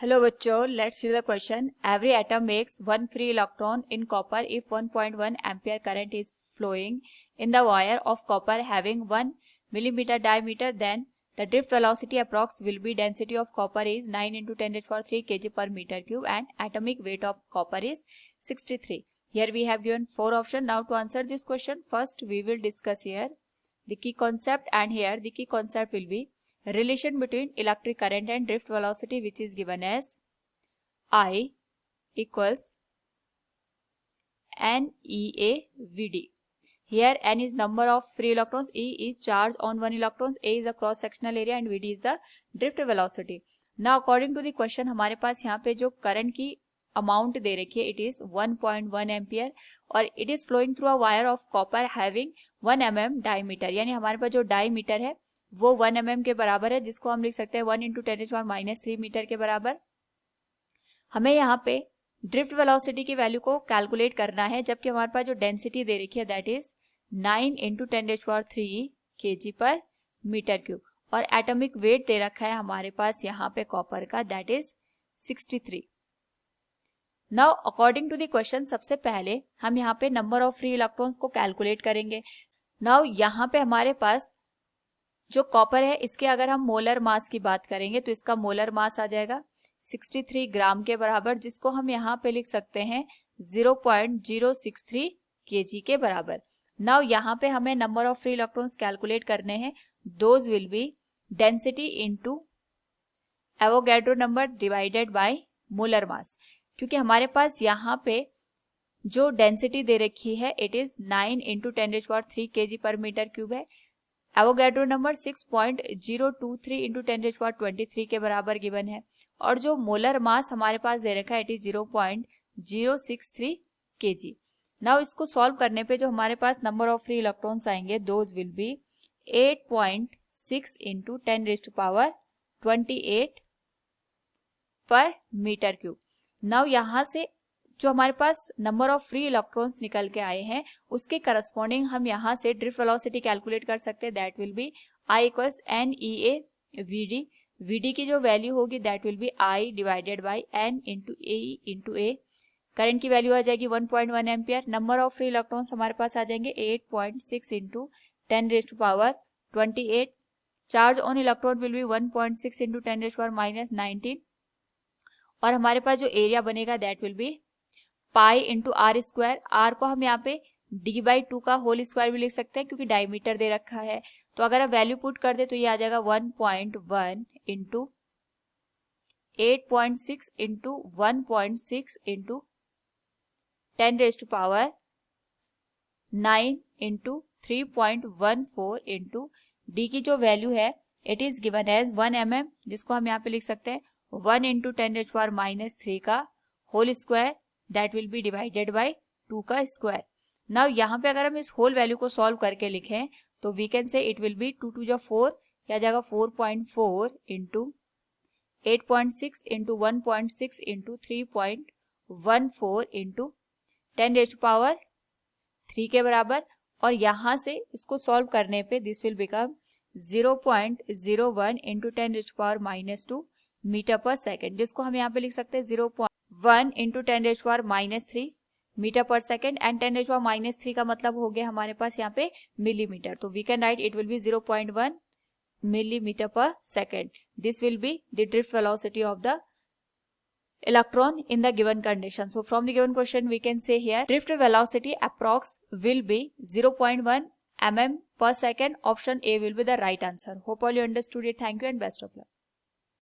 Hello बच्चों, let's see the question. Every atom makes one free electron in copper if 1.1 ampere current is flowing in the wire of copper having 1 millimeter diameter. Then the drift velocity approx will be density of copper is 9 into 10 raised to 3 kg per meter cube and atomic weight of copper is 63. Here we have given 4 options. Now to answer this question, first we will discuss here the key concept, and here the key concept will be relation between electric current and drift velocity, which is given as I equals NEA VD. Here N is number of free electrons, E is charge on one electrons, A is the cross sectional area and VD is the drift velocity. Now according to the question हमारे पास यहाँ पे जो current की amount दे रखी है, it is 1.1 ampere और it is flowing through a wire of copper having 1 mm diameter, यानी हमारे पास जो डायमीटर है वो 1 mm के बराबर है, जिसको हम लिख सकते हैं 1 इंटू 10⁻³ मीटर के बराबर. हमें यहाँ पे ड्रिफ्ट वेलोसिटी की वैल्यू को कैलकुलेट करना है, जबकि हमारे पास जो डेंसिटी दे रखी है that is 9 into 10⁻³ kg per metre cube और एटॉमिक वेट दे रखा है हमारे पास यहाँ पे कॉपर का, that is 63. Now according to the question सबसे पहले हम यहाँ पे नंबर ऑफ फ्री इलेक्ट्रॉन्स को कैलकुलेट करेंगे. नाउ यहाँ पे हमारे पास जो कॉपर है इसके अगर हम मोलर मास की बात करेंगे तो इसका मोलर मास आ जाएगा 63 ग्राम के बराबर, जिसको हम यहाँ पे लिख सकते हैं 0.063 kg के बराबर. नाउ यहाँ पे हमें number of free electrons calculate करने हैं. Those will be density into Avogadro number divided by molar mass, क्योंकि हमारे पास यहाँ पे जो डेंसिटी दे रखी है it is 9 into 10⁻³ kg per metre cube है. एवोगैड्रो नंबर 6.023 इंटू 10⁻23 के बराबर गिवन है और जो मोलर मास हमारे पास दे रखा है इट इज 0.063 kg. नाउ इसको सॉल्व करने पे जो हमारे पास नंबर ऑफ फ्री इलेक्ट्रॉन्स आएंगे दोज विल बी 8.6 इंटू 10⁻28 पर मीटर क्यूब. नाउ यहाँ से जो हमारे पास नंबर ऑफ फ्री इलेक्ट्रॉन्स निकल के आए हैं उसके करस्पॉन्डिंग हम यहाँ से ड्रिफ्ट वेलोसिटी कैलकुलेट कर सकते हैं. That will be I equals NEA VD. VD की जो वैल्यू होगी that will be I divided by N into AE into A. Current की वैल्यू आ जाएगी 1.1 ampere. Number of free electrons हमारे पास आ जाएंगे 8.6 into 10⁻28. Charge on electron will be 1.6 into 10⁻⁻19 और हमारे पास जो एरिया बनेगा that will be pi into r square. R को हम यहाँ पे d/2 का होल स्क्वायर भी लिख सकते हैं क्योंकि डायमीटर दे रखा है. तो अगर आप वैल्यू पुट कर दे तो ये आ जाएगा 1.1 into 8.6 into 1.6 into 10⁻9 into 3.14 into D की जो वैल्यू है it is given as 1 mm, जिसको हम यहाँ पे लिख सकते हैं 1 इंटू 10⁻³ का whole square that will be divided by 2 का स्क्वायर. नाउ यहाँ पे अगर हम इस होल वैल्यू को सॉल्व करके लिखें तो we can say it will be 2 to जा 4, या जाएगा 4.4 इंटू 8.6 इंटू 1.6 इंटू 3.14 इंटू 10⁻³ के बराबर. और यहाँ से इसको सॉल्व करने पे this will become 0.01 into 10⁻² metre per second, जिसको हम यहाँ पे लिख सकते हैं 0.1 into 10⁻³ metre per second. And 10⁻³ का मतलब हो गया हमारे पास यहाँ पे मिलीमीटर. तो we can write it will be 0.1 millimeter per second. This will be the drift velocity of the electron in the given condition. So from the given question we can say here drift velocity approx will be 0.1 mm per second. Option A will be the right answer. Hope all you understood it. Thank you and best of luck.